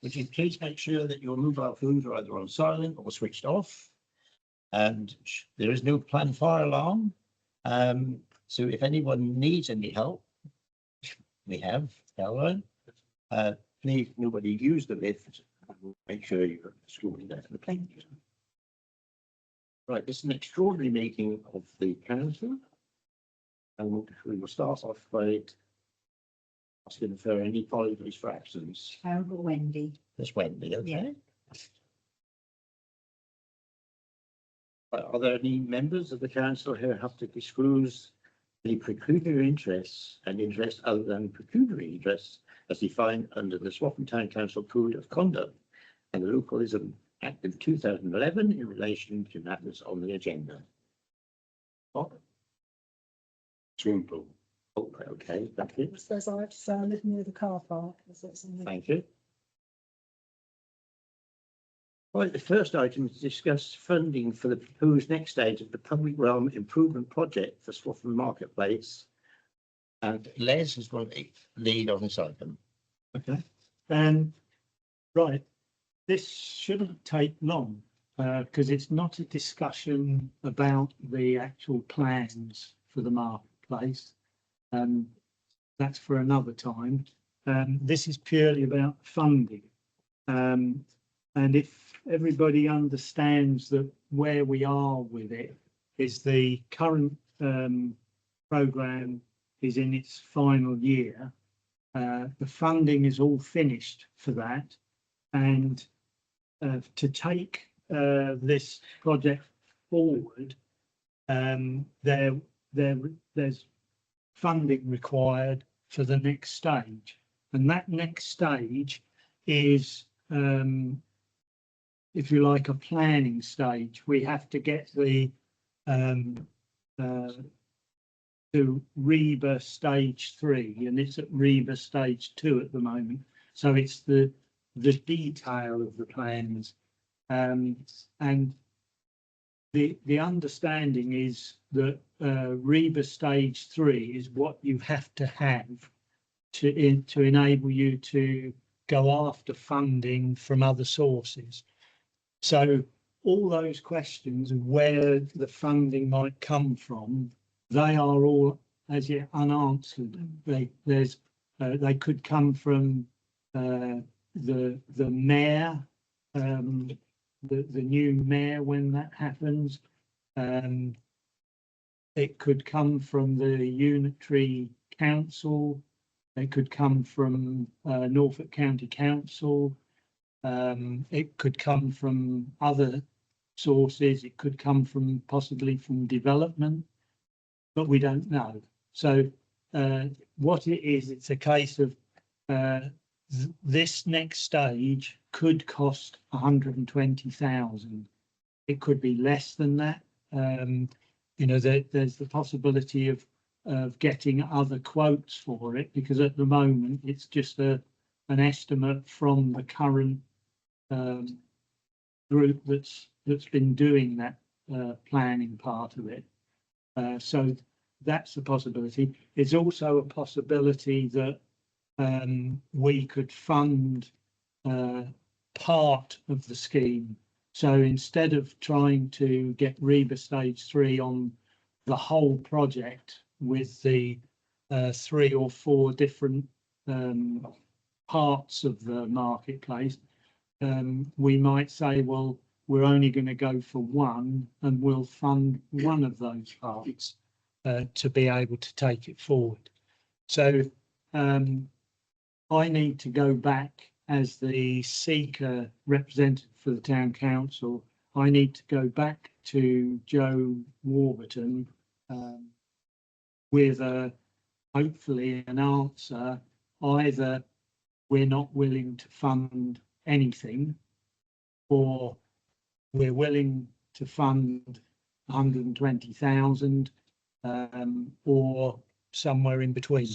would you please make sure that your mobile phones are either on silent or switched off? And there is no planned fire alarm. So if anyone needs any help, we have Caroline. Please, nobody use the lift. Make sure you've got the school there for the plane. Right, this is an extraordinary meeting of the council. And we will start off by asking for any apologies for absence. Wendy. That's Wendy, okay? Yeah. Are there any members of the council who have to disclose the pecuniary interests and interests other than pecuniary interests as defined under the Swaffham Town Council Code of Conduct and the Localism Act of 2011 in relation to matters on the agenda? Oh. Swimming pool. Oh, okay, thank you. It says I have to say I live near the car park. Thank you. Right, the first item is to discuss funding for the proposed next stage of the public realm improvement project for Swaffham Marketplace. And Les is going to lead on this item. Okay. Right. This shouldn't take long because it's not a discussion about the actual plans for the marketplace. That's for another time. This is purely about funding. And if everybody understands that where we are with it is the current programme is in its final year. The funding is all finished for that, and to take this project forward, there's funding required for the next stage, and that next stage is if you like, a planning stage. We have to get the to REBA stage 3, and it's at REBA stage 2 at the moment. So it's the detail of the plans, and the understanding is that REBA stage 3 is what you have to have to enable you to go after funding from other sources. So all those questions of where the funding might come from, they are all as yet unanswered. They could come from the mayor, the new mayor when that happens. It could come from the unitary council. It could come from Norfolk County Council. It could come from other sources. It could come from possibly from development, but we don't know. So what it is, it's a case of this next stage could cost 120,000. It could be less than that. You know, there's the possibility of getting other quotes for it, because at the moment it's just an estimate from the current group that's been doing that planning part of it. So that's a possibility. It's also a possibility that we could fund part of the scheme. So instead of trying to get REBA stage 3 on the whole project with the 3 or 4 different parts of the marketplace, we might say, well, we're only going to go for one, and we'll fund one of those parts to be able to take it forward. So I need to go back as the seeker representative for the town council. I need to go back to Joe Warburton with hopefully an answer. Either we're not willing to fund anything, or we're willing to fund 120,000, or somewhere in between.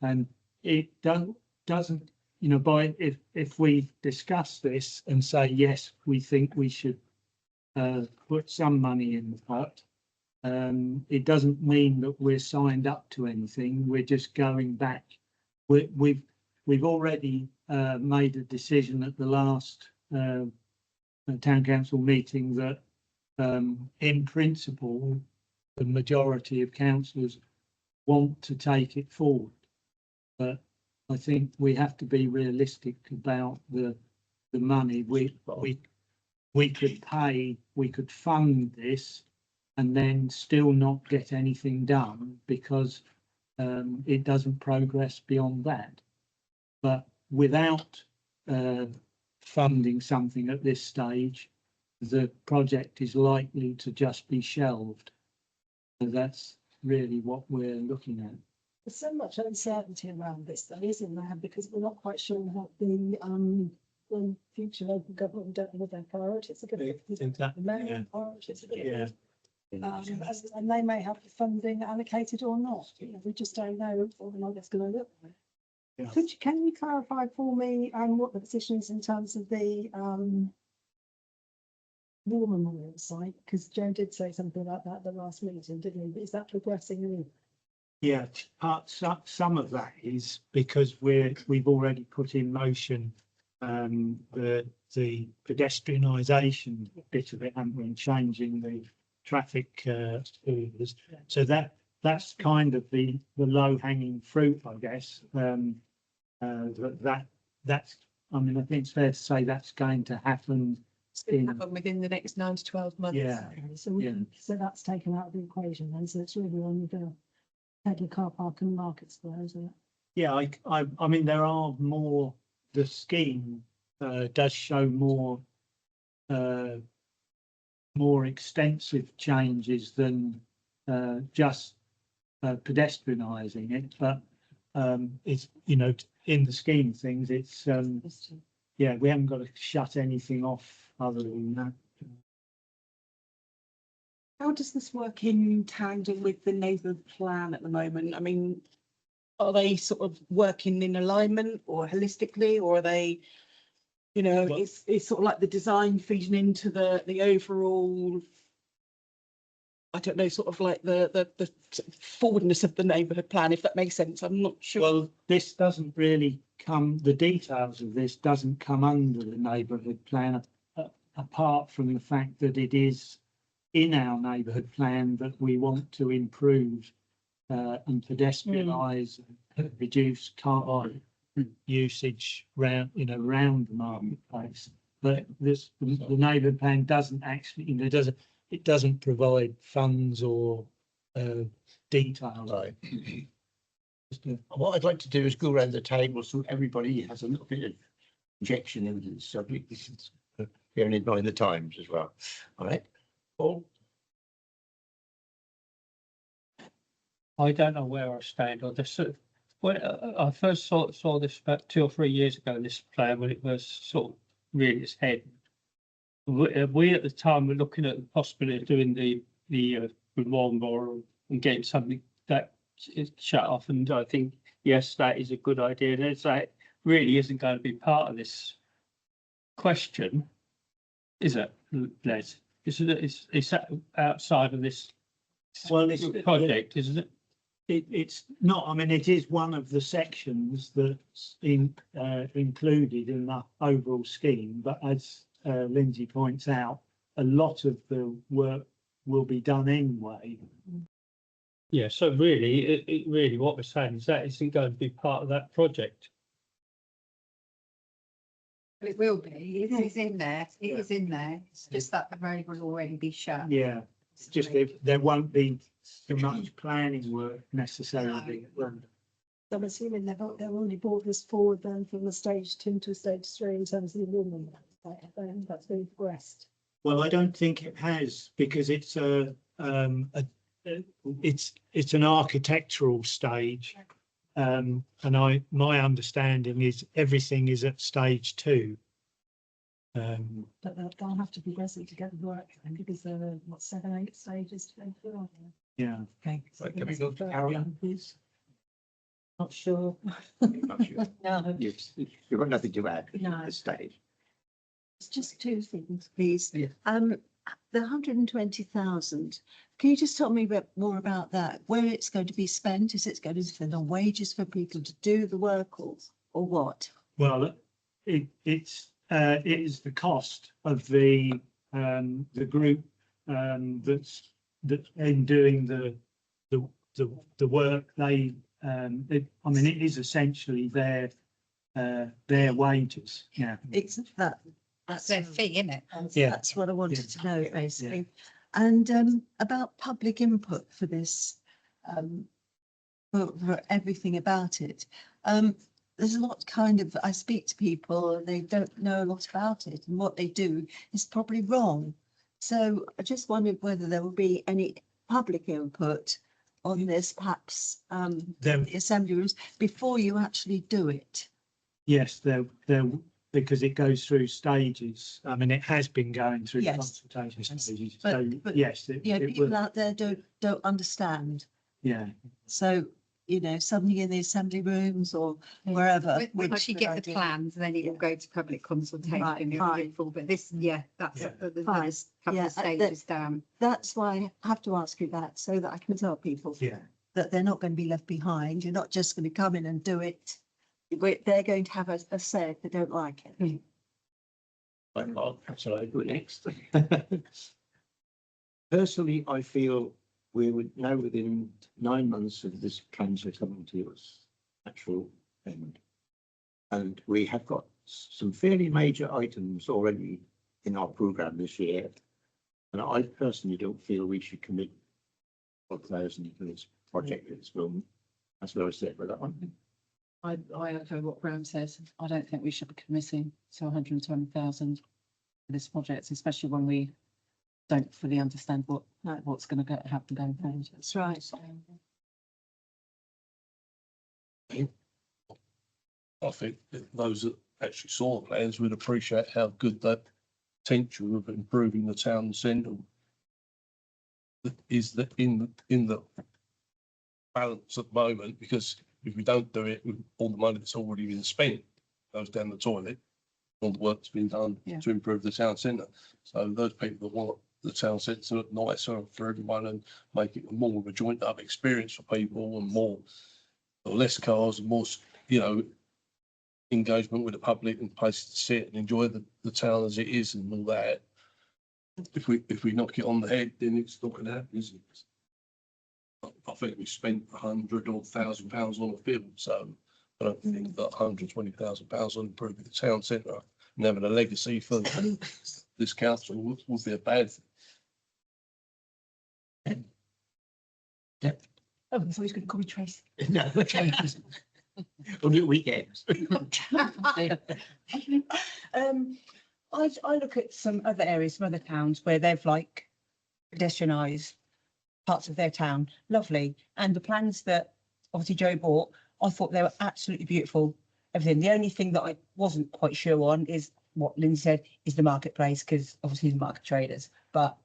And it doesn't, you know, if we discuss this and say yes, we think we should put some money in the pot, it doesn't mean that we're signed up to anything. We're just going back. We've already made a decision at the last town council meeting that in principle, the majority of councillors want to take it forward. But I think we have to be realistic about the money. We could pay, we could fund this and then still not get anything done because it doesn't progress beyond that. But without funding something at this stage, the project is likely to just be shelved. So that's really what we're looking at. There's so much uncertainty around this, though, isn't there? Because we're not quite sure what the future local government, don't know what their priorities are going to be. Exactly, The main yeah. priorities are going to Yeah. be. And they may have the funding allocated or not. You know, we just don't know what the market's going to look like. Yeah. Can you clarify for me what the position is in terms of the war memorial site? Because Joe did say something about that at the last meeting, didn't he? But is that progressing? Yeah, some of that is because we've already put in motion the pedestrianisation bit of it, haven't we, and changing the traffic orders. So that's kind of the low hanging fruit, I guess. That's I mean, I think it's fair to say that's going to happen. It's going to happen within the next 9 to 12 months. Yeah. So that's taken out of the equation then. So it's really on the Headley car park and markets there, isn't it? Yeah, I mean, there are more. The scheme does show more extensive changes than just pedestrianising it, but it's, you know, in the scheme of things, it's yeah, we haven't got to shut anything off other than that. How does this work in tandem with the neighbourhood plan at the moment? I mean, are they sort of working in alignment or holistically, or are they, you know, Well, it's sort of like the design feeding into the overall, I don't know, sort of like the forwardness of the neighbourhood plan, if that makes sense. I'm not sure. Well, this doesn't really come, the details of this doesn't come under the neighbourhood plan, apart from the fact that it is in our neighbourhood plan that we want to improve and pedestrianise, reduce car usage round the marketplace. But the neighbourhood plan doesn't actually, you know, it doesn't provide funds or details. Right. What I'd like to do is go around the table so everybody has a little bit of injection into the subject. This is bearing in mind the times as well. All right. Paul? I don't know where I stand on this. When I first saw this about 2 or 3 years ago, this plan, when it was sort of rearing its head, we at the time were looking at the possibility of doing the memorial and getting something that is shut off. And I think, yes, that is a good idea. And it's like really isn't going to be part of this question, is it, Les? It's outside of this project, isn't it? It's not. I mean, it is one of the sections that's included in the overall scheme. But as Lindsay points out, a lot of the work will be done anyway. Yeah. So really, really, what we're saying is that isn't going to be part of that project. It will be. It is in there. It is in there. It's just that the road will already be shut. Yeah, it's just there won't be so much planning work necessarily. So I'm assuming they've already brought this forward then from the stage 2 to stage 3 in terms of the enrollment. That's been progressed. Well, I don't think it has, because it's it's an architectural stage, and my understanding is everything is at stage 2. But they'll have to progress it to get the work then, because there are 7, 8 stages to go through. Yeah. Okay. Right, can we go to Carol? Please. Not sure. Not sure. No, You've got nothing to add No. at this stage. It's just 2 things, please. Yeah. The 120,000. Can you just tell me a bit more about that? Where it's going to be spent? Is it going to be spent on wages for people to do the work, or what? Well, it is the cost of the group that's in doing the work. They I mean, it is essentially their wages. Yeah. It's that. That's their fee, isn't it? Yeah. That's what I wanted to know, basically. And about public input for this, for everything about it. There's a lot I speak to people and they don't know a lot about it, and what they do is probably wrong. So I just wondered whether there will be any public input on this, perhaps, There- the assembly rooms before you actually do it. Yes, there because it goes through stages. I mean, it has been going through Yes. consultation stages. But- So but, yes, Yeah, it people will. out there don't understand. Yeah. So, something in the assembly rooms or wherever. would Once you be a get good the idea. plans, then it will go to public consultation. Right, It'll be fine. full, but this, that's Yeah. the Fine. next couple Yeah, of stages down. That's why I have to ask you that, so that I can tell people Yeah. that they're not going to be left behind. You're not just going to come in and do it. They're going to have a say if they don't like it. Shall I go next? Personally, I feel we would now within 9 months of this cancer coming to its actual end. And we have got some fairly major items already in our programme this year. And I personally don't feel we should commit 12,000 to this project at this moment. That's where I sit with that one. I echo what Graham says. I don't think we should be committing to 120,000 for this project, especially when we don't fully understand what's going to happen going forward. That's right. I think that those that actually saw the plans would appreciate how good that potential of improving the town centre is that in the balance at the moment, because if we don't do it with all the money that's already been spent, goes down the toilet, all the work's been done Yeah. to improve the town centre. So those people that want the town centre to look nicer for everyone and make it more of a joint up experience for people and more, or less cars and more, engagement with the public and places to sit and enjoy the town as it is and all that. If we knock it on the head, then it's not going to happen, is it? I think we spent £100,000 or £1,000 on a film, so I don't think that £120,000 on improving the town centre and having a legacy for this council would be a bad thing. Oh, I thought he was going to call me Tracy. No. Only weekends. I look at some other areas, some other towns where they've pedestrianised parts of their town, lovely. And the plans that obviously Joe bought, I thought they were absolutely beautiful. Everything. The only thing that I wasn't quite sure on is what Lynn said is the marketplace, because obviously the market traders, but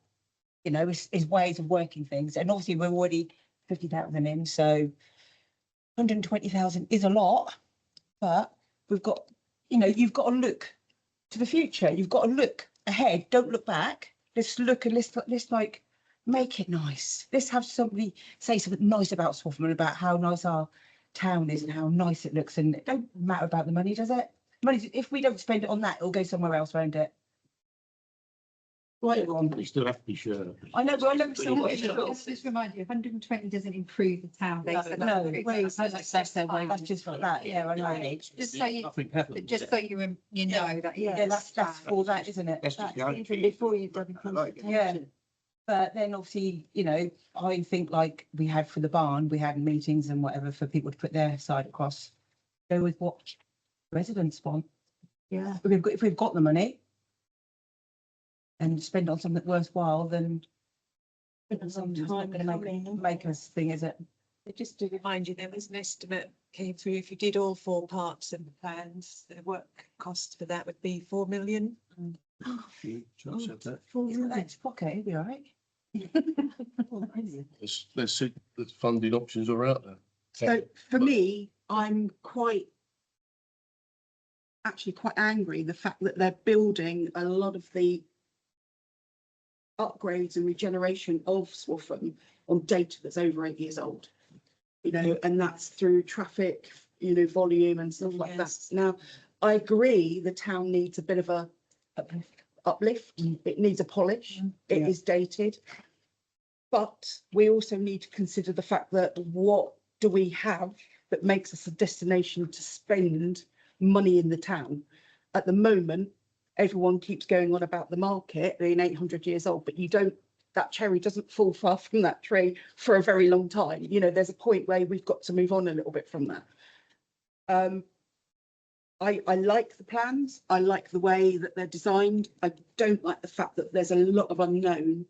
it's ways of working things. And obviously we're already 50,000 in, so 120,000 is a lot, but we've got, you've got to look to the future. You've got to look ahead. Don't look back. Let's look and let's make it nice. Let's have somebody say something nice about Swaffham and about how nice our town is and how nice it looks. And it don't matter about the money, does it? Money, if we don't spend it on that, it'll go somewhere else, won't it? Right, on. We still have to be sure. I know, but I never saw what Just remind you, 120 doesn't improve the town. No, That's That's their way. That's just like that. Yeah, I know. Just so you, Nothing happened. just so you know that. Yeah, That's for that, isn't it? That's just That's the even before you've done I like it. consultation. But then obviously, I think like we had for the barn, we had meetings and whatever for people to put their side across. Go with what residents want. Yeah. If we've got the money and spend on something worthwhile, then Some it's not time going to coming. make us thing, is it? Just to remind you, there was an estimate came through, if you did all 4 parts of the plans, the work cost for that would be 4 million. Just said that. That's okay, be all right. Let's see, the funding options are out there. So for me, I'm actually quite angry the fact that they're building a lot of the upgrades and regeneration of Swaffham on data that's over 8 years old. And that's through traffic, volume and stuff like that. Yes. Now, I agree the town needs a bit of a uplift. It needs a polish. It Yeah. is dated. But we also need to consider the fact that what do we have that makes us a destination to spend money in the town? At the moment, everyone keeps going on about the market being 800 years old, but you don't, that cherry doesn't fall far from that tree for a very long time. You know, there's a point where we've got to move on a little bit from that. I like the plans. I like the way that they're designed. I don't like the fact that there's a lot of unknown.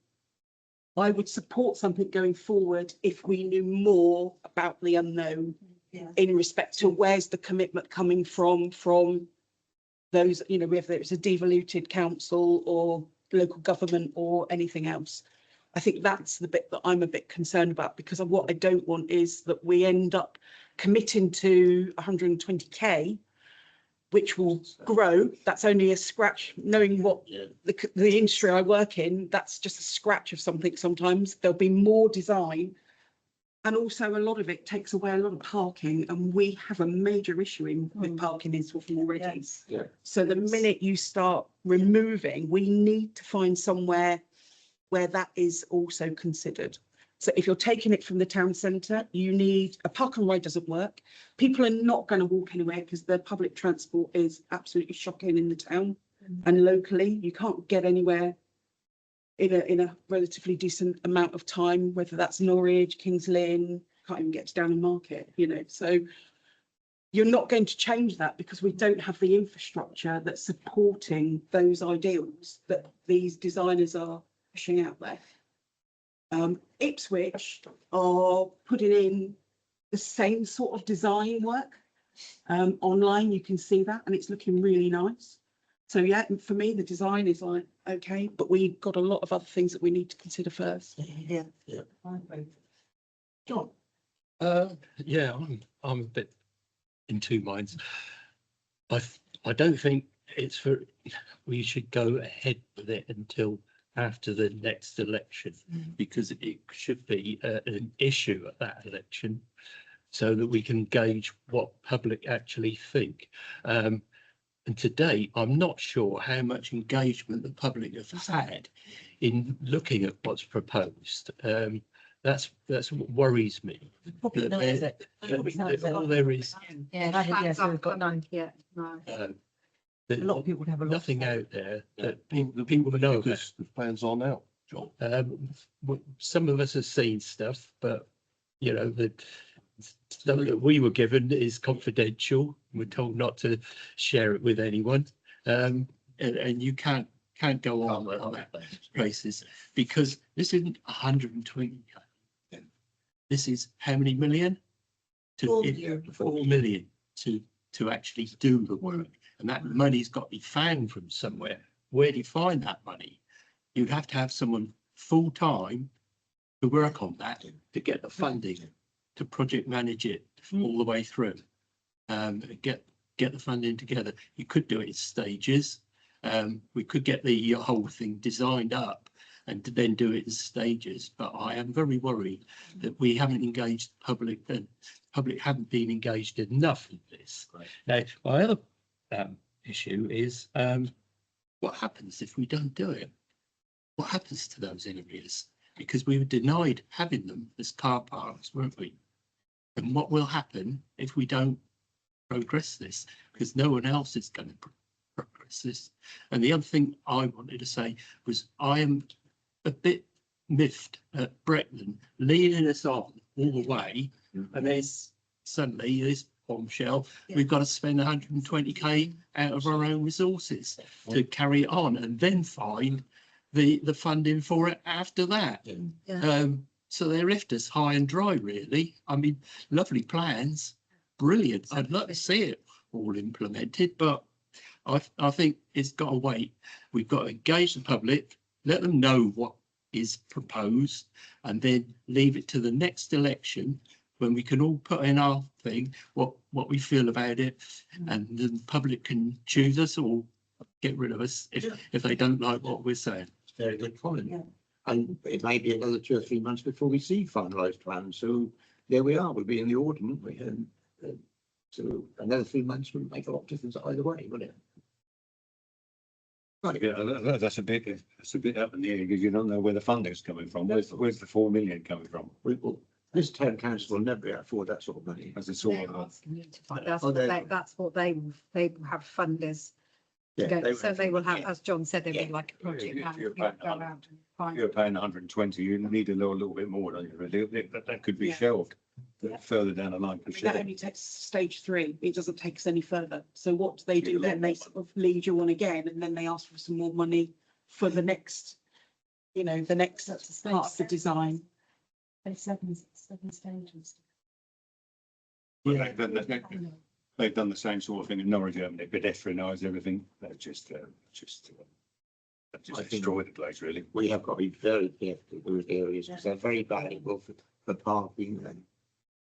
I would support something going forward if we knew more about the unknown in respect to where's the commitment coming from those, you know, whether it's a devoluted council or local government or anything else. I think that's the bit that I'm a bit concerned about, because of what I don't want is that we end up committing to 120k, which will grow. That's only a scratch. Knowing what the industry I work in, that's just a scratch of something. Sometimes there'll be more design, and also a lot of it takes away a lot of parking, and we have a major issue with parking in Swaffham already. Yeah. So the minute you start removing, we need to find somewhere where that is also considered. So if you're taking it from the town centre, you need a park and ride doesn't work. People are not going to walk anywhere because the public transport is absolutely shocking in the town and locally. You can't get anywhere in a relatively decent amount of time, whether that's Norwich, Kings Lynn, can't even get to Downham Market, you know. So you're not going to change that because we don't have the infrastructure that's supporting those ideals that these designers are pushing out there. Ipswich are putting in the same sort of design work. Online, you can see that, and it's looking really nice. So yeah, for me, the design is like, okay, but we've got a lot of other things that we need to consider first. Yeah. John? Yeah, I'm a bit in two minds. I don't think we should go ahead with it until after the next election, because it should be an issue at that election, so that we can gauge what public actually think. And to date, I'm not sure how much engagement the public have had in looking at what's proposed. That's what worries me. Probably none, is it? All there is. Yes, we've got none. Yeah, no. A lot of people would have a lot. Nothing to say. out there that people know about. Because the plans are now, John. Some of us have seen stuff, but you know, the stuff that we were given is confidential. We're told not to share it with anyone. And you can't go on that basis, because this isn't 120. This is how many million? 4 million to actually do the work. And that money's got to be found from somewhere. Where do you find that money? You'd have to have someone full time to work on that, to get the funding, to project manage it all the way through. Get the funding together. You could do it in stages. We could get the whole thing designed up and then do it in stages. But I am very worried that we haven't engaged the public, and public haven't been engaged enough in this. Right. Now, my other issue is what happens if we don't do it? What happens to those areas? Because we were denied having them as car parks, weren't we? And what will happen if we don't progress this? Because no one else is going to progress this. And the other thing I wanted to say was I am a bit miffed at Bretton leading us on all the way, and there's suddenly this bombshell. We've got to spend 120k out of our own resources to carry it on, and then find the funding for it after that. So they left us high and dry, really. I mean, lovely plans, brilliant. I'd love to see it all implemented, but I think it's got to wait. We've got to engage the public, let them know what is proposed, and then leave it to the next election when we can all put in our thing, what we feel about it, and the public can choose us or get rid of us if they don't like what we're saying. Very good comment. And it may be another 2 or 3 months before we see finalised plans. So there we are. We'll be in the autumn. We had So another 3 months wouldn't make a lot of difference either way, would it? Right, Yeah, that's a bit up in the air because you don't know where the funding's coming from. Where's the 4 million coming from? this town council will never be able to afford that sort of money. As it's all They're about. asking you to find- That's Oh, what they- they will have funders. to Yeah, go. So they will have, yeah. as John said, there'll be Yeah. like a project Yeah, manager. you're who'll paying go around and find- You're paying 120, you need a little bit more, don't you? Really? That could be Yeah. shelved Yeah. further down the line. I mean, that only takes stage 3. It doesn't take us any further. So what they do Yeah. then, they sort of lead you on again, and then they ask for some more money for the next, the next part of the design. There's seven stages. Yeah. They've done the same sort of thing in Norwich, haven't they? Pedestrianised everything. They've just I think- destroyed the place, really. We have got to be very careful with those areas because they're very valuable for parking, and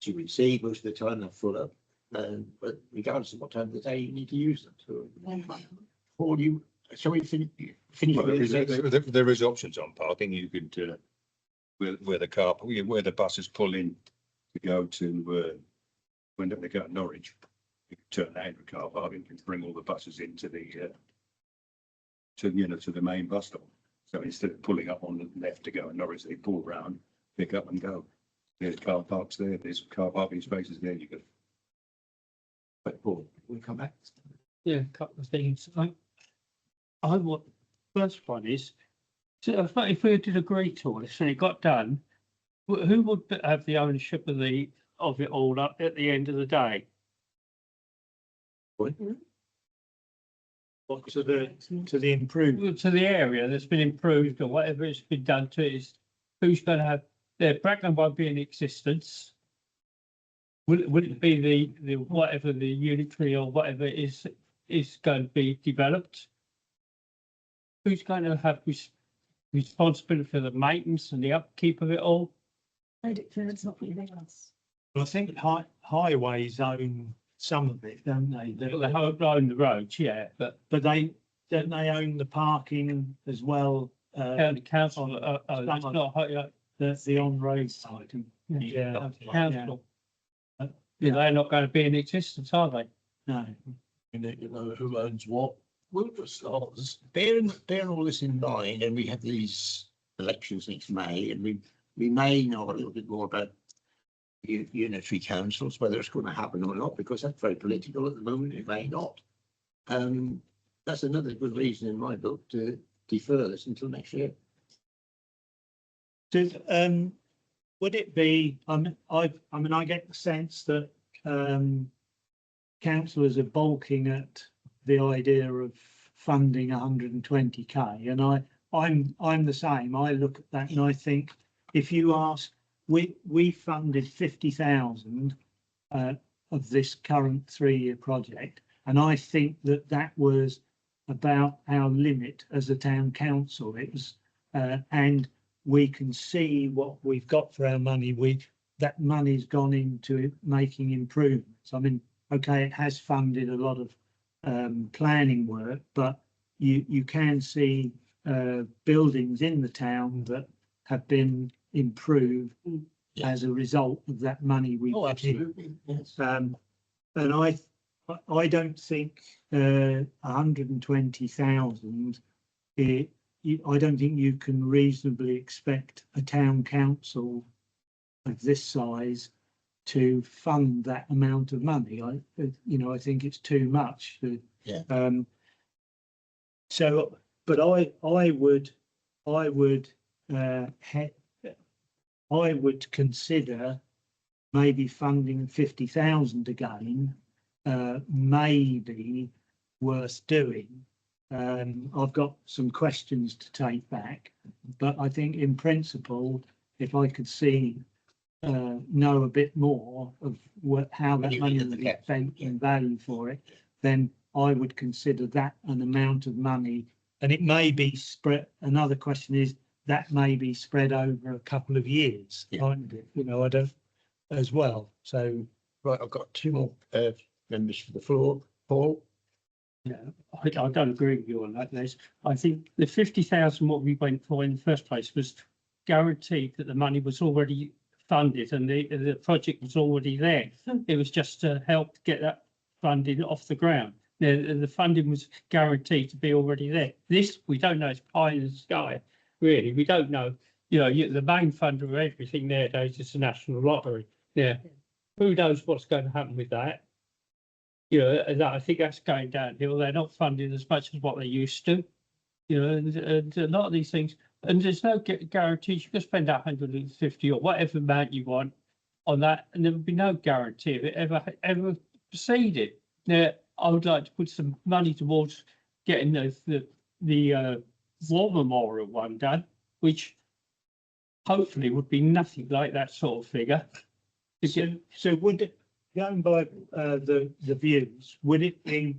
as you can see, most of the time they're full up. But regardless of what time of the day you need to use them, so. Paul, shall we finish? Well, there is options on parking. You could, where the buses pull in to go to, when they go to Norwich, you can turn out the car park and bring all the buses into to the main bus stop. So instead of pulling up on the left to go to Norwich, they pull round, pick up and go. There's car parks there. There's car parking spaces there. You could. But Paul, we'll come back. Yeah, a couple of things. I want, first one is, so if we did agree to all this and it got done, who would have the ownership of it all up at the end of the day? What to the improvement? To the area that's been improved or whatever it's been done to it, is who's going to have, Bracknell won't be in existence. Will it be the whatever the unitary or whatever is going to be developed? Who's going to have responsibility for the maintenance and the upkeep of it all? It's not anything else. Well, I think highways own some of it, don't they? They own the roads, yeah, but But don't they own the parking as well? county council, that's not, The on-road side. Yeah. council. They're not going to be in existence, are they? No. You know who owns what? We'll just bearing all this in mind, and we have these elections next May, and we may know a little bit more about unitary councils, whether it's going to happen or not, because that's very political at the moment. It may not. That's another good reason in my book to defer this until next year. Would it be, I mean, I get the sense that councillors are balking at the idea of funding 120k, and I'm the same. I look at that and I think, if you ask, we funded 50,000 of this current 3-year project, and I think that was about our limit as a town council. It was, and we can see what we've got for our money. That money's gone into making improvements. I mean, okay, it has funded a lot of planning work, but you can see buildings in the town that have been improved as a result of that money we Oh, put in. absolutely. Yes. And I don't think 120,000. I don't think you can reasonably expect a town council of this size to fund that amount of money. I think it's too much. Yeah. So, but I would consider maybe funding 50,000 again, maybe worth doing. I've got some questions to take back, but I think in principle, if I could know a bit more of how that money would be spent and value for it, then I would consider that an amount of money. And it may be spread. Another question is that may be spread over a couple of years, mightn't it? I don't as well. So Right, I've got 2 more members for the floor. Paul? Yeah, I don't agree with you on that, Les. I think the 50,000 what we went for in the first place was guaranteed that the money was already funded and the project was already there. It was just to help get that funding off the ground. The funding was guaranteed to be already there. This, we don't know, it's pie in the sky, really. We don't know. You know, the main funder of everything nowadays is the National Lottery. Yeah. Who knows what's going to happen with that? You know, and I think that's going downhill. They're not funding as much as what they used to. You know, and a lot of these things, and there's no guarantees. You can spend 150 or whatever amount you want on that, and there would be no guarantee of it ever proceeded. Now, I would like to put some money towards getting the war memorial one done, which hopefully would be nothing like that sort of figure. So would it, going by the views, would it be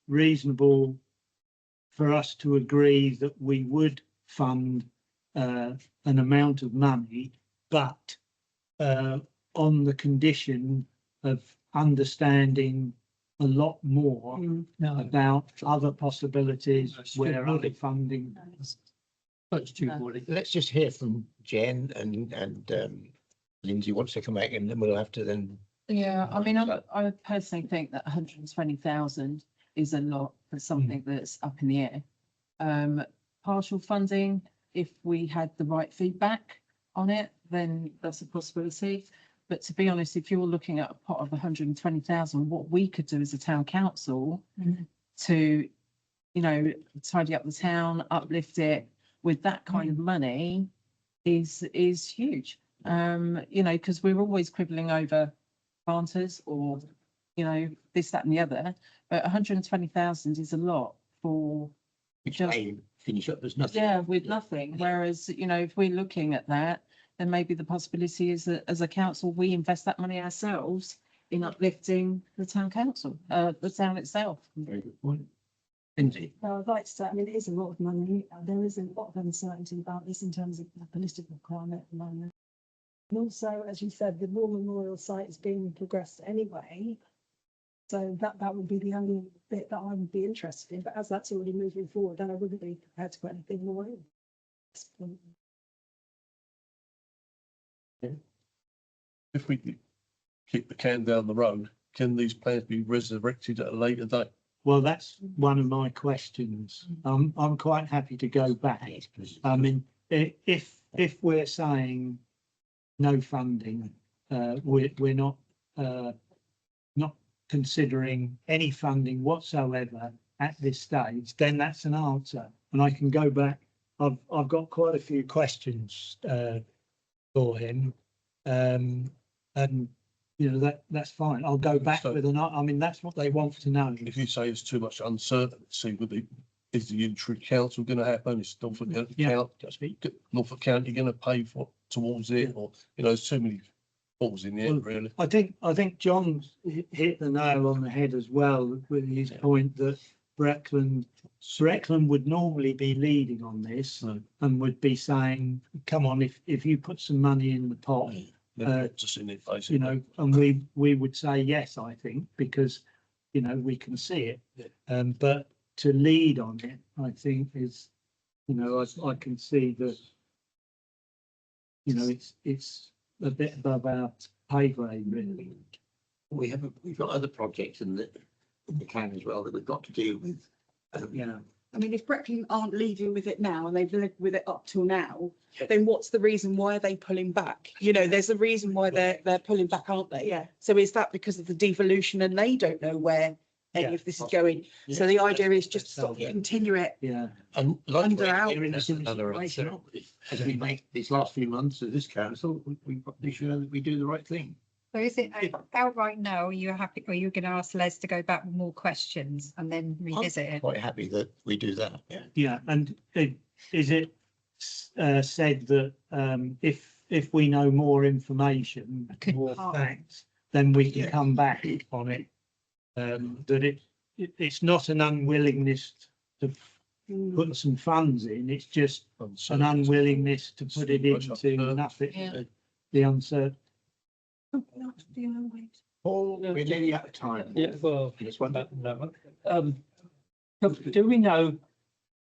reasonable for us to agree that we would fund an amount of money, but on the condition of understanding a lot more about other possibilities where other funding? Let's just hear from Jen and Lindsay wants to come back and then we'll have to then. Yeah, I mean, I personally think that 120,000 is a lot for something that's up in the air. Partial funding, if we had the right feedback on it, then that's a possibility. But to be honest, if you're looking at a pot of 120,000, what we could do as a town council to, you know, tidy up the town, uplift it with that kind of money is huge. You know, because we're always quibbling over planters or, you know, this, that and the other, but 120,000 is a lot for Which just, may finish up as nothing. yeah, with nothing. Whereas, you know, if we're looking at that, then maybe the possibility is that as a council, we invest that money ourselves in uplifting the town council, the town itself. Very good point. Lindsay. Well, I'd like to say, I mean, it is a lot of money. There is a lot of uncertainty about this in terms of the political climate at the moment. And also, as you said, the War Memorial site is being progressed anyway. So that would be the only bit that I would be interested in. But as that's already moving forward, then I wouldn't be prepared to put anything more in. If we kick the can down the road, can these plans be resurrected at a later date? Well, that's one of my questions. I'm quite happy to go back. I mean, if we're saying no funding, we're not considering any funding whatsoever at this stage, then that's an answer. And I can go back. I've got quite a few questions for him, and you know that's fine. I'll go back with an. I mean, that's what they want to know. If you say there's too much uncertainty, is the interim council going to happen? Is Norfolk County going to pay towards it, or you know, there's too many balls in the air, really. I think John hit the nail on the head as well with his point that Breckland would normally be leading on this and would be saying, come on, if you put some money in the pot, Just in it, basically. you know, and we would say yes, I think, because, you know, we can see it. But to lead on it, I think is, you know, I can see that, you know, it's a bit above our pay grade, really. We've got other projects in the plan as well that we've got to deal with. Yeah. I mean, if Breckland aren't leading with it now and they've lived with it up till now, then what's the reason? Why are they pulling back? You know, there's a reason why they're pulling back, aren't they? Yeah. So is that because of the devolution and they don't know where any of this is going? So the idea is just to sort of continue it. Yeah. And like Under our- we're in a similar situation, aren't we? As we make these last few months of this council, we probably should know that we do the right thing. So is it outright no? Are you happy? Or are you going to ask Les to go back with more questions and then revisit it? Quite happy that we do that. Yeah. Yeah, and is it said that if we know more information, more facts, then we can come back on it? That it's not an unwillingness to put some funds in, it's just an unwillingness to put it into nothing, the uncertainty. Paul, we're nearly out of time. Yeah, well, This one. do we know,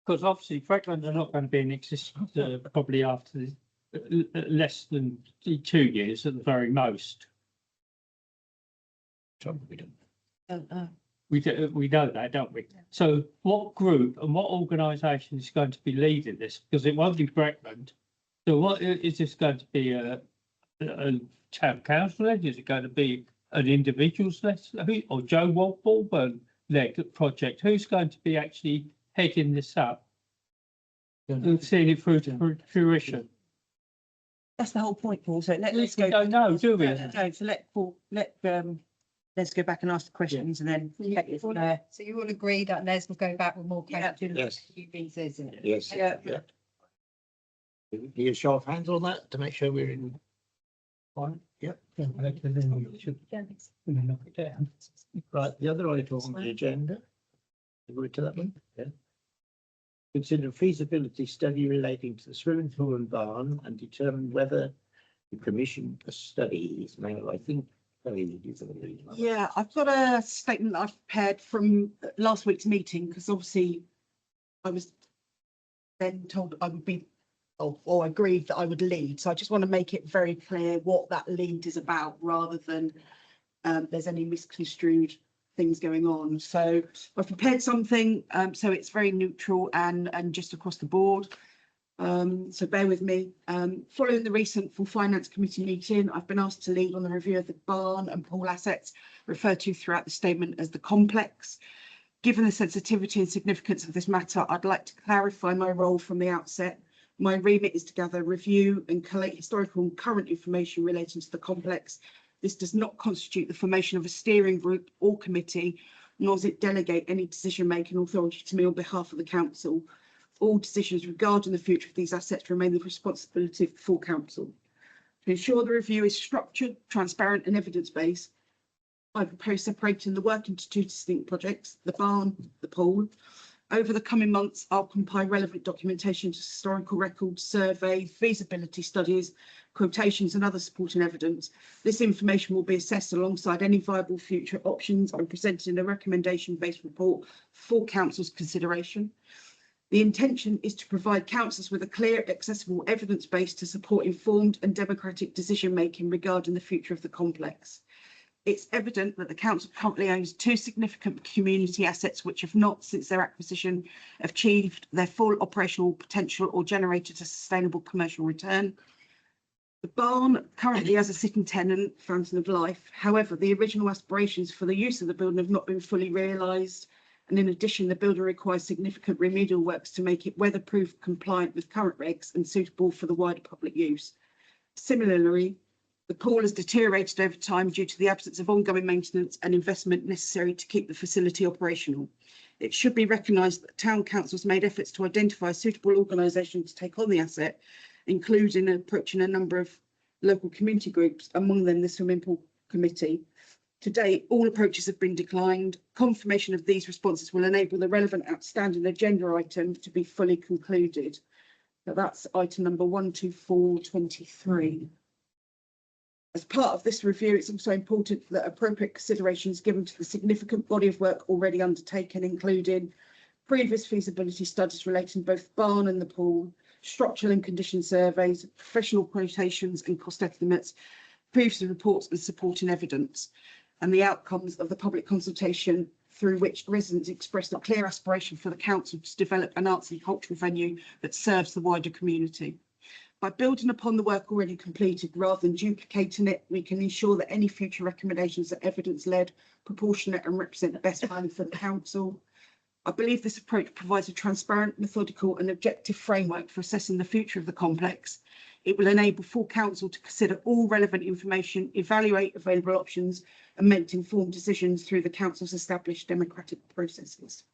because obviously Breckland are not going to be in existence probably after less than 2 years at the very most. We don't. Don't know. We know that, don't we? So what group and what organisation is going to be leading this? Because it won't be Breckland. So what is this going to be a town council led? Is it going to be an individual's led or Joe Waldburn led project? Who's going to be actually heading this up and seeing it through to fruition? That's the whole point, Paul. So let's We go. don't know, do we? No, so let Paul, let's go back and ask the questions and then take it from there. So you all agree that Les will go back with more Yeah. questions? Yes. You think so, isn't it? Yes. Yeah. Do you show of hands on that to make sure we're in? Fine, yep. Knock it down. Right, the other item on the agenda. You go to that one? Yeah. Consider feasibility study relating to the swimming pool and barn and determine whether the commission a study is made. I think. Yeah, I've got a statement that I've prepared from last week's meeting, because obviously I was then told I would be, or agreed that I would lead. So I just want to make it very clear what that lead is about, rather than there's any misconstrued things going on. So I've prepared something, so it's very neutral and just across the board. So bear with me. Following the recent full finance committee meeting, I've been asked to lead on the review of the barn and pool assets referred to throughout the statement as the complex. Given the sensitivity and significance of this matter, I'd like to clarify my role from the outset. My remit is to gather, review and collate historical and current information relating to the complex. This does not constitute the formation of a steering group or committee, nor does it delegate any decision-making authority to me on behalf of the council. All decisions regarding the future of these assets remain the responsibility of the full council. To ensure the review is structured, transparent and evidence-based, I propose separating the work into 2 distinct projects, the barn, the pool. Over the coming months, I'll compile relevant documentation to historical records, survey, feasibility studies, quotations and other supporting evidence. This information will be assessed alongside any viable future options and presented in a recommendation-based report for council's consideration. The intention is to provide councillors with a clear, accessible evidence base to support informed and democratic decision-making regarding the future of the complex. It's evident that the council currently owns 2 significant community assets which have not, since their acquisition, achieved their full operational potential or generated a sustainable commercial return. The barn currently has a sitting tenant, Fountain of Life. However, the original aspirations for the use of the building have not been fully realised. And in addition, the building requires significant remedial works to make it weatherproof, compliant with current regs and suitable for the wider public use. Similarly, the pool has deteriorated over time due to the absence of ongoing maintenance and investment necessary to keep the facility operational. It should be recognised that Town Council has made efforts to identify a suitable organisation to take on the asset, including approaching a number of local community groups, among them the Swimming Pool Committee. To date, all approaches have been declined. Confirmation of these responses will enable the relevant outstanding agenda item to be fully concluded. So that's item number 12423. As part of this review, it's also important that appropriate consideration is given to the significant body of work already undertaken, including previous feasibility studies relating to both the barn and the pool, structural and condition surveys, professional quotations and cost estimates, previous reports and supporting evidence, and the outcomes of the public consultation through which residents expressed a clear aspiration for the council to develop an arts and cultural venue that serves the wider community. By building upon the work already completed rather than duplicating it, we can ensure that any future recommendations are evidence-led, proportionate and represent the best value for the council. I believe this approach provides a transparent, methodical and objective framework for assessing the future of the complex. It will enable full council to consider all relevant information, evaluate available options and make informed decisions through the council's established democratic processes.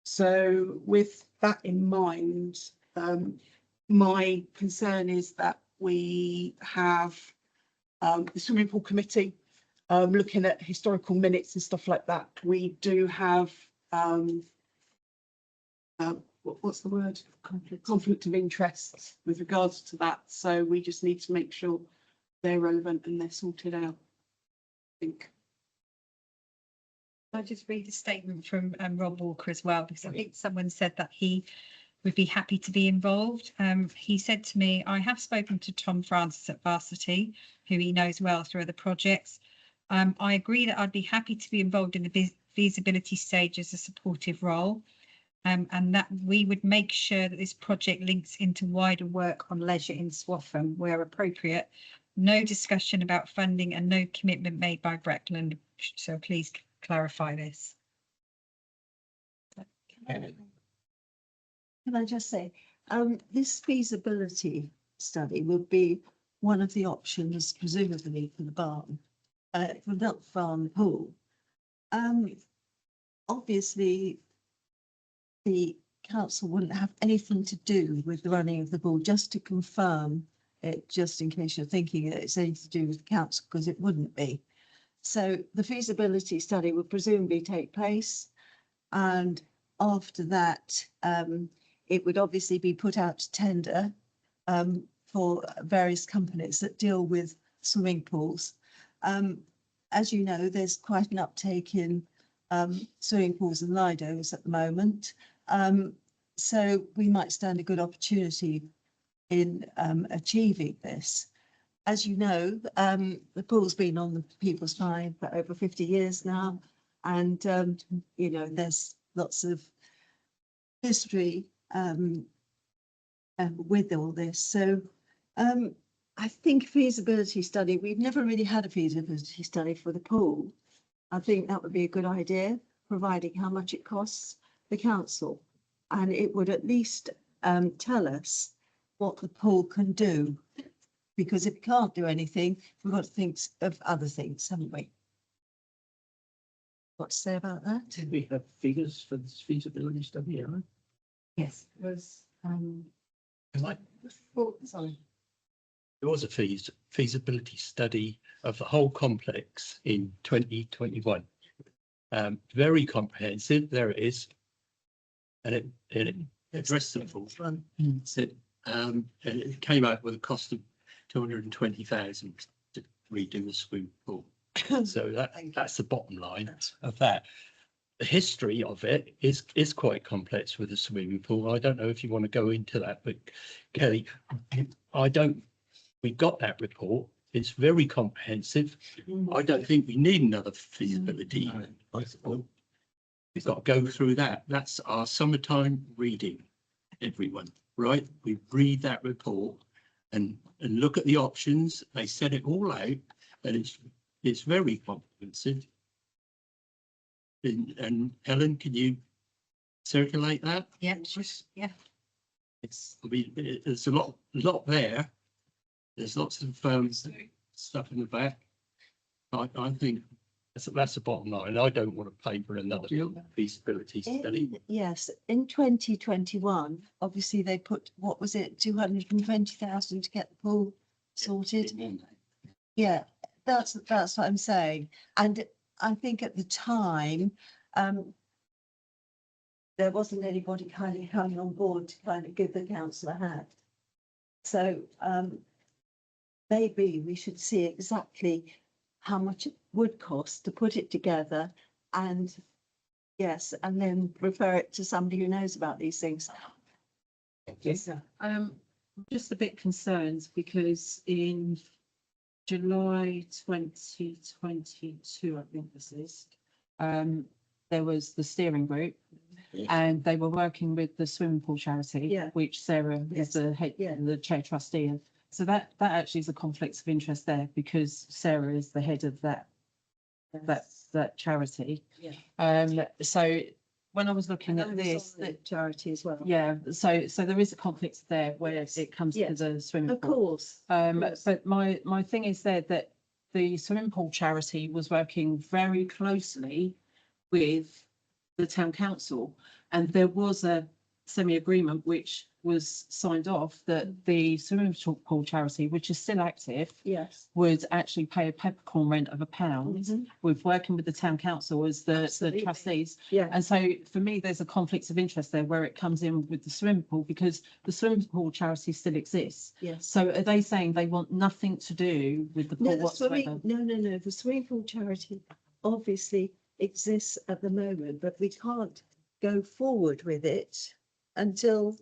So with that in mind, my concern is that we have the Swimming Pool Committee looking at historical minutes and stuff like that. We do have what's the word? Conflict of interest with regards to that. So we just need to make sure they're relevant and they're sorted out, I think. I'll just read a statement from Rob Walker as well, because I think someone said that he would be happy to be involved. He said to me, I have spoken to Tom Francis at Varsity, who he knows well through other projects. I agree that I'd be happy to be involved in the feasibility stage as a supportive role, and that we would make sure that this project links into wider work on leisure in Swaffham where appropriate. No discussion about funding and no commitment made by Breckland. So please clarify this. Can I just say, this feasibility study would be one of the options presumably for the barn, for the farm pool. Obviously, the council wouldn't have anything to do with the running of the pool, just to confirm it, just in case you're thinking that it's anything to do with the council, because it wouldn't be. So the feasibility study would presumably take place, and after that, it would obviously be put out to tender for various companies that deal with swimming pools. As you know, there's quite an uptake in swimming pools and lidos at the moment. So we might stand a good opportunity in achieving this. As you know, the pool's been on the people's mind for over 50 years now. And, you know, there's lots of history with all this. So I think feasibility study, we've never really had a feasibility study for the pool. I think that would be a good idea, providing how much it costs the council. And it would at least tell us what the pool can do. Because if it can't do anything, we've got to think of other things, haven't we? What to say about that? Did we have figures for this feasibility study, Ellen? Yes. Was, Sorry. There was a feasibility study of the whole complex in 2021. Very comprehensive, there it is. And it addressed the full One. and it came out with a cost of 220,000 to redo the swimming pool. So that's the bottom line of that. The history of it is quite complex with the swimming pool. I don't know if you want to go into that, but Kelly, we got that report. It's very comprehensive. I don't think we need another feasibility. We've got to go through that. That's our summertime reading, everyone, right? We read that report and look at the options. They set it all out, and it's very comprehensive. And Helen, can you circulate that? Yeah, yeah. I mean, there's a lot there. There's lots of stuff in the back. I think that's the bottom line. I don't want to pay for another feasibility study. Yes, in 2021, obviously they put, what was it, 220,000 to get the pool sorted? Yeah, that's what I'm saying. And I think at the time, there wasn't anybody kind of coming on board to kind of give the council a hand. So maybe we should see exactly how much it would cost to put it together, and yes, and then refer it to somebody who knows about these things. Yes, sir. just a bit concerned because in July 2022, I think this is, there was the steering group. Yes. And they were working with the swimming pool charity, Yeah. which Sarah is the head, Yeah. the chair trustee. And so that actually is a conflict of interest there because Sarah is the head of that charity. Yeah. So when I was looking at this, the charity as well. yeah, so there is a conflict there where it comes to Yes. the swimming Of pool. course. course. But my thing is there that the swimming pool charity was working very closely with the town council, and there was a semi-agreement which was signed off that the swimming pool charity, which is still active, Yes. would actually pay a peppercorn rent of £1 Mhm. with working with the town council as the Absolutely. trustees. Yeah. And so for me, there's a conflict of interest there where it comes in with the swimming pool because the swimming pool charity still exists. Yes. So are they saying they want nothing to do with the No, pool the whatsoever? swimming, no, the swimming pool charity obviously exists at the moment, but we can't go forward with it until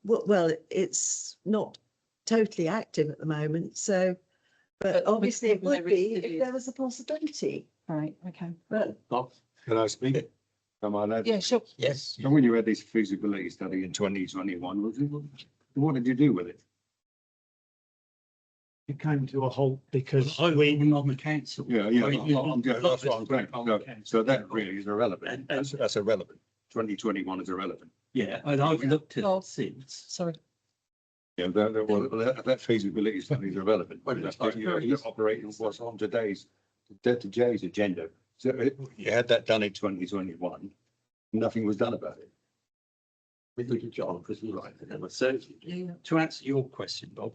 well, it's not totally active at the moment, so, but obviously it would be if there was a possibility. Right, okay. But Can I speak? Am I allowed? Yeah, sure. Yes. So when you had this feasibility study in 2021, what did you do with it? It came to a halt because I'm we, on the council. Yeah, that's what I'm saying. On No, the council. so that really is irrelevant. And- That's irrelevant. 2021 is irrelevant. Yeah, and I've looked at Oh. it since. Sorry. Yeah, that feasibility study is irrelevant. You're operating what's on today's agenda. So you had that done in 2021. Nothing was done about it. John, because you're right. So to answer your question, Bob,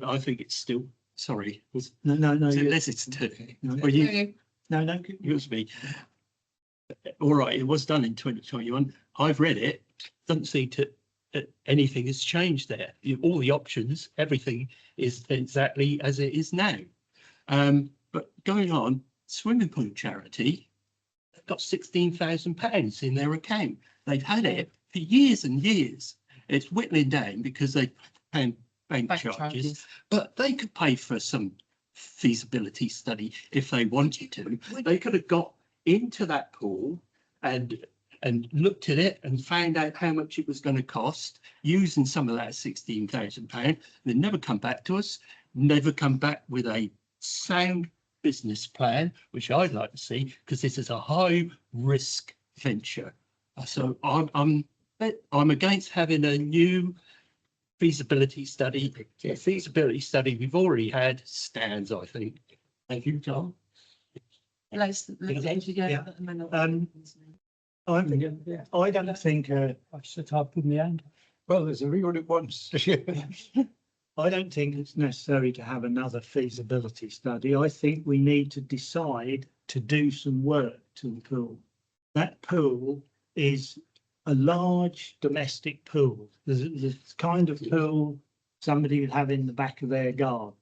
I think it's still, sorry, no, unless it's two. Well, you, no, it was me. All right, it was done in 2021. I've read it. Doesn't seem to anything has changed there. All the options, everything is exactly as it is now. But going on, swimming pool charity got £16,000 in their account. They've had it for years and years. It's whittling down because they pay bank charges, but they could pay for some feasibility study if they wanted to. They could have got into that pool and looked at it and found out how much it was going to cost using some of that £16,000. They never come back to us, never come back with a sound business plan, which I'd like to see, because this is a high risk venture. So I'm against having a new feasibility study. The feasibility study we've already had stands, I think. Thank you, Tom. I don't think, I set up with my hand. Well, there's a real it once. I don't think it's necessary to have another feasibility study. I think we need to decide to do some work to the pool. That pool is a large domestic pool. There's the kind of pool somebody would have in the back of their garden.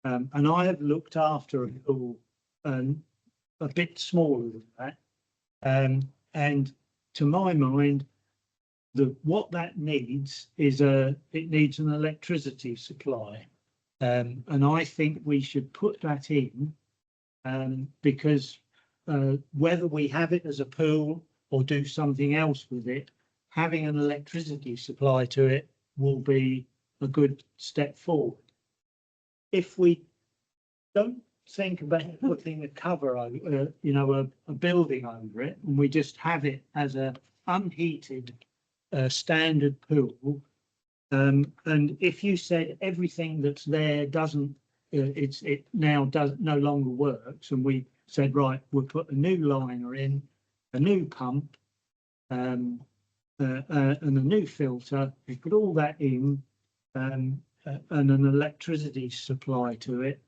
And I have looked after a pool a bit smaller than that. And to my mind, what that needs is it needs an electricity supply. And I think we should put that in because whether we have it as a pool or do something else with it, having an electricity supply to it will be a good step forward. If we don't think about putting a cover over, a building over it, and we just have it as a unheated standard pool, and if you said everything that's there doesn't, it now no longer works, and we said right, we'll put a new liner in, a new pump, and a new filter, we put all that in, and an electricity supply to it.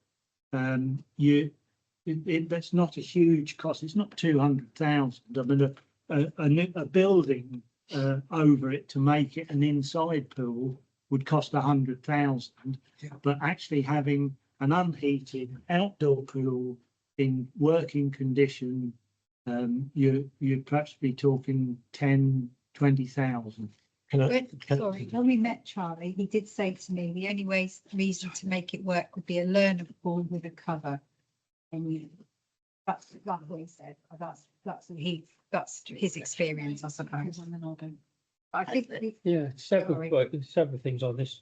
That's not a huge cost. It's not 200,000. I mean, a building over it to make it an inside pool would cost 100,000. But actually having an unheated outdoor pool in working condition, you'd perhaps be talking 10-20,000. Sorry, when we met Charlie, he did say to me, the only reason to make it work would be a learner pool with a cover. And that's what he said. That's his experience, I suppose. And then I'll go. I think, Yeah, Sorry. several things on this.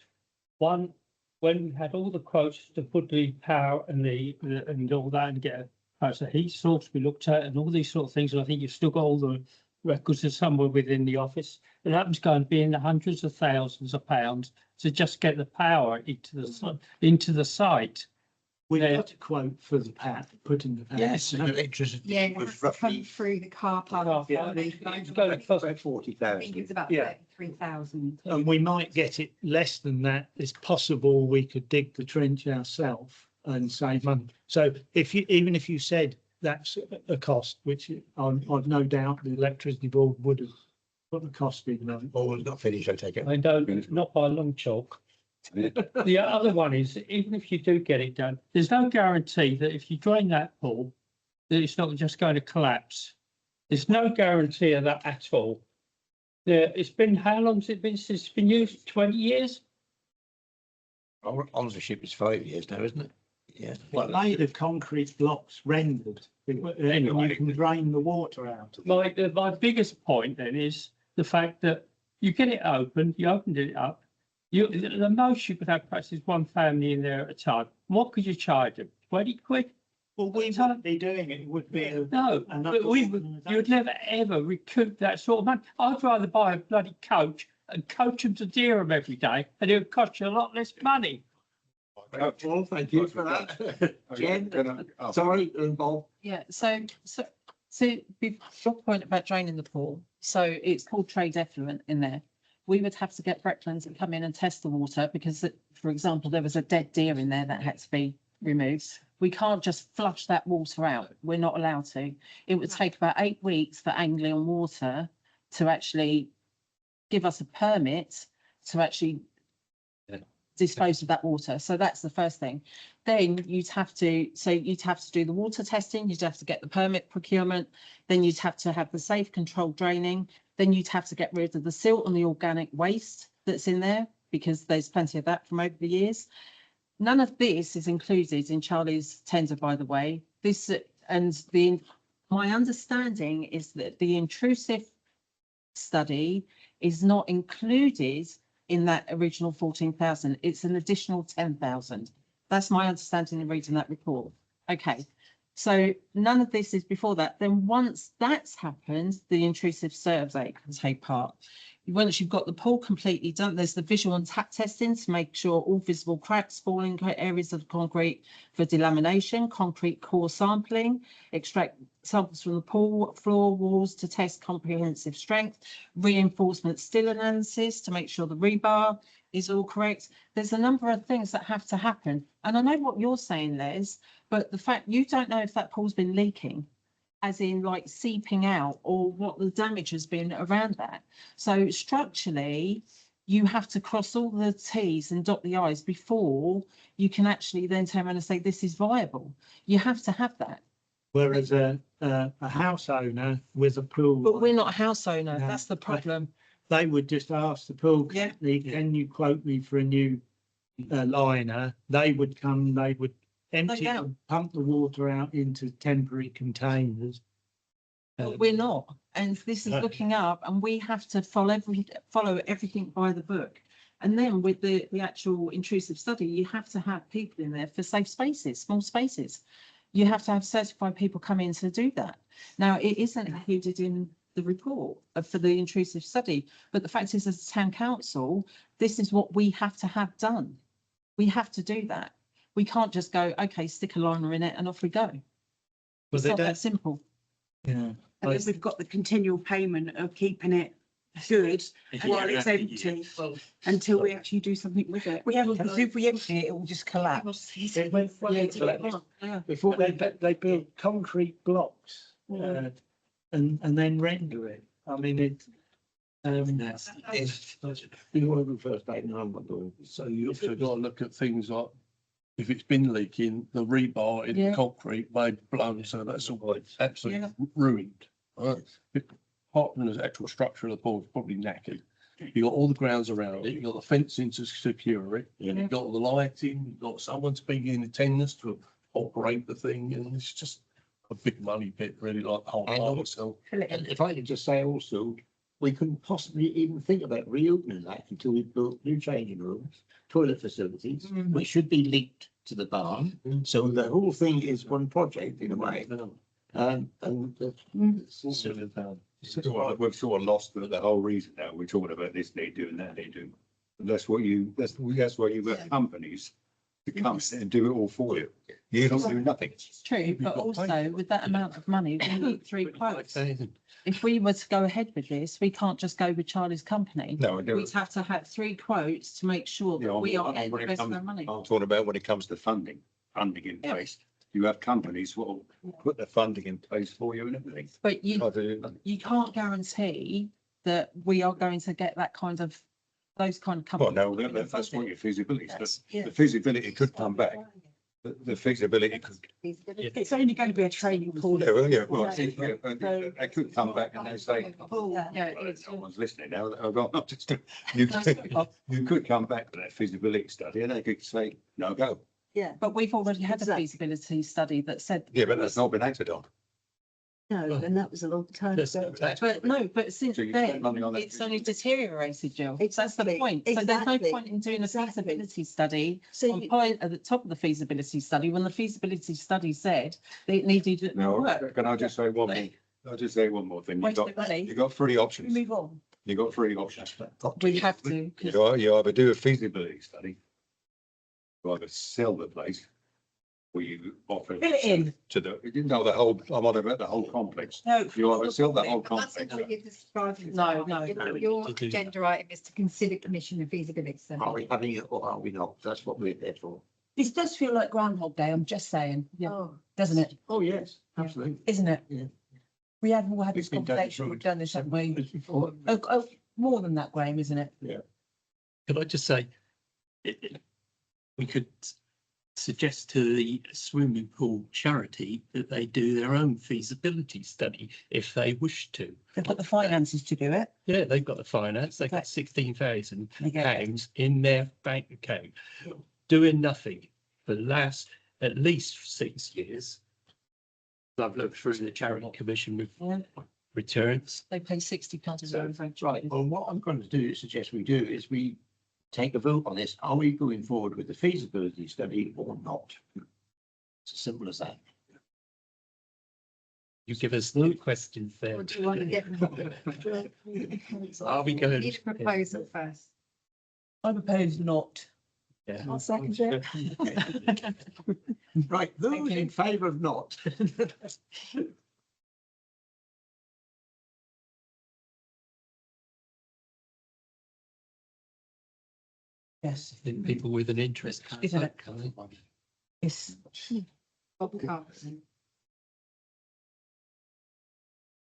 One, when we had all the quotes to put the power and all that and get a heat source, we looked at and all these sort of things, and I think you've still got all the records are somewhere within the office. It happens going to be in the hundreds of thousands of pounds to just get the power into the site. We Yeah. got a quote for the putting the Yes, electricity yeah, it was has to come roughly through the car park. Yeah. I about think 40,000. it was about Yeah. 33,000. And we might get it less than that. It's possible we could dig the trench ourselves and save money. So even if you said that's a cost, which I've no doubt the electricity board would have put the cost in. Oh, it's not finished, I take it. I don't, not by a long chalk. The other one is, even if you do get it done, there's no guarantee that if you drain that pool, that it's not just going to collapse. There's no guarantee of that at all. it's been, how long's it been since it's been used? 20 years? Sponsorship is 5 years now, isn't it? Yeah. Well, made of concrete blocks rendered, and you can drain the water out. My biggest point then is the fact that you get it open, you opened it up. The most you could have perhaps is one family in there at a time. What could you charge them? 20 quid? Well, we wouldn't be doing it, it would be. No, but you'd never ever recoup that sort of money. I'd rather buy a bloody coach and coach them to Dereham every day, and it would cost you a lot less money. Well, thank you for that. Jen, sorry, Bob. Yeah, so your point about draining the pool, so it's called trade effluent in there. We would have to get Brecklands to come in and test the water because, for example, there was a dead deer in there that had to be removed. We can't just flush that water out. We're not allowed to. It would take about 8 weeks for Anglian Water to actually give us a permit to actually dispose of that water. So that's the first thing. Then you'd have to do the water testing, you'd have to get the permit procurement, then you'd have to have the safe controlled draining, then you'd have to get rid of the silt and the organic waste that's in there, because there's plenty of that from over the years. None of this is included in Charlie's tender, by the way. My understanding is that the intrusive study is not included in that original 14,000. It's an additional 10,000. That's my understanding in reading that report. Okay, so none of this is before that. Then once that's happened, the intrusive survey can take part. Once you've got the pool completely done, there's the visual and tap testing to make sure all visible cracks, falling areas of concrete for delamination, concrete core sampling, extract samples from the pool floor walls to test comprehensive strength, reinforcement still analysis to make sure the rebar is all correct. There's a number of things that have to happen. And I know what you're saying, Les, but the fact you don't know if that pool's been leaking, as in like seeping out, or what the damage has been around that. So structurally, you have to cross all the T's and dot the I's before you can actually then turn around and say, this is viable. You have to have that. Whereas a house owner with a pool. But we're not a house owner. No, That's the problem. They would just ask the pool Yeah. company, can you quote me for a new liner? They would come, they would empty, doubt. and pump the water out into temporary containers. But we're not. And this is No. looking up, and we have to follow everything by the book. And then with the actual intrusive study, you have to have people in there for safe spaces, small spaces. You have to have certified people come in to do that. Now, it isn't included in the report for the intrusive study, but the fact is, as a town council, this is what we have to have done. We have to do that. We can't just go, okay, stick a liner in it and off we go. It's not that simple. Yeah. And then we've got the continual payment of keeping it good while it's empty until we actually do something with it. We have, because if we empty it, it will just collapse. Before they build concrete blocks and then render it. I mean, it. You want to go first, Dave, and I'm going. So you also got to look at things like, if it's been leaking, the rebar in the concrete may have blown, so that's all absolutely ruined. Right? Apart from the actual structure of the pool, it's probably knackered. You got all the grounds around it, you got the fencing to secure it, you got all the lighting, you've got someone to be in attendance to operate the thing, and it's just a big money pit, really, like the whole part itself. And if I could just say also, we couldn't possibly even think about reopening that until we built new changing rooms, toilet facilities, which should be linked to the barn. So the whole thing is one project in a way. We've sort of lost the whole reason now. We're talking about this need doing, that need doing. And that's why you've got companies to come and do it all for you. You don't do nothing. It's true, but also with that amount of money, we need 3 quotes. If we were to go ahead with this, we can't just go with Charlie's company. No, I do. We'd have to have 3 quotes to make sure that we are getting the best of our money. I'm talking about when it comes to funding in place. You have companies who will put the funding in place for you and everything. But you can't guarantee that we are going to get that kind of, those kind of Well, companies. no, that's what your feasibility is. Yes, The feasibility could come back the feasibility. It's only going to be a training pool. Yeah, well, yeah, well, So- they could come back and they say, Yeah, it's, someone's listening now, I've got, not just, you could come back to that feasibility study and they could say, no go. Yeah, but we've already had a Exactly. feasibility study that said. Yeah, but that's not been acted on. no, and that was a long time ago. But no, but since So you spend then, money on that it's only deteriorated, Jill. That's the Exactly, point. So there's no exactly, point in doing a exactly. feasibility study So on you- point at the top of the feasibility study, when the feasibility study said that it needed No, work. can I just say one more? I'll just say one more thing. You've Waste got, of money. you've got three options. move on. You've got three options. We have to, 'cause You either do a feasibility study. You either sell the place. Or you offer. fill it in. To the, no, the whole, I'm on about the whole complex. No. You either sell the whole But that's complex. not what you're describing. No, no. Your agenda item is to consider commission and feasibility study. Are we having it or are we not? That's what we're there for. This does feel like Groundhog Day, I'm just saying, Oh, doesn't it? Oh, yes, absolutely. Isn't it? Yeah. We have all had this It's been done conversation, before. we've done this, haven't we? Before. Oh, more than that, Graham, isn't it? Could I just say, we could suggest to the swimming pool charity that they do their own feasibility study if they wish to. They've got the finances to do it. Yeah, they've got the finance, they've Okay. got 16,000 They get it. pounds in their bank account, doing nothing for the last at least 6 years. I've looked through the charity commission with Yeah. returns. They pay 60 pounds a So, year. right, well, what I'm going to do, suggest we do is we take a vote on this. Are we going forward with the feasibility study or not? It's as simple as that. You give us the questions there. Or do you want to get? Are we going? Need a proposal first. I propose not. Yeah. I'll second it. Right, those in favour of not? Yes, I think people with an interest. Isn't it? yes.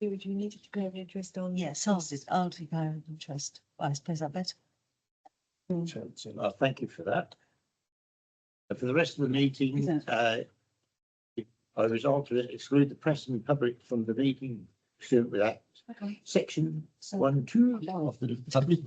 Would you need to declare interest on? Yes, I'll declare an interest. Well, I suppose I better. Thank you for that. For the rest of the meeting, Isn't I resolve to exclude the press and public from the meeting pursuant with that Okay. section 1, 2 of the public.